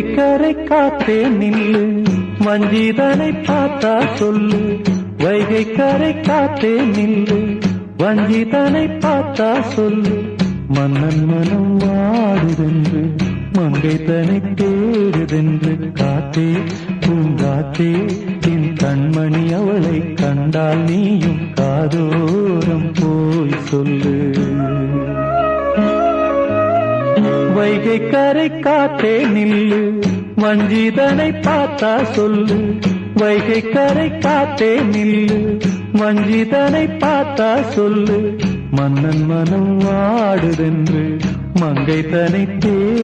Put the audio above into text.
கரை காத்தே நில்லு, வஞ்சிதனை பார்த்தா சொல்லு. வைகை கரை காத்தே நில்லு, வஞ்சிதனை பார்த்தா சொல்லு. மன்னன் மனம் வாடுதென்று, மங்கை தனை தேடுதென்று. காத்தே பூங்காத்தே, என் கண்மணி அவளை கண்டால் நீயும் காதோரம் போய் சொல்லு. வைகை கரை காத்தே நில்லு, வஞ்சிதனை பார்த்தா சொல்லு. வைகை கரை காத்தே நில்லு, வஞ்சிதனை பார்த்தா சொல்லு. மன்னன் மனம் வாடுதென்று, மங்கை தனை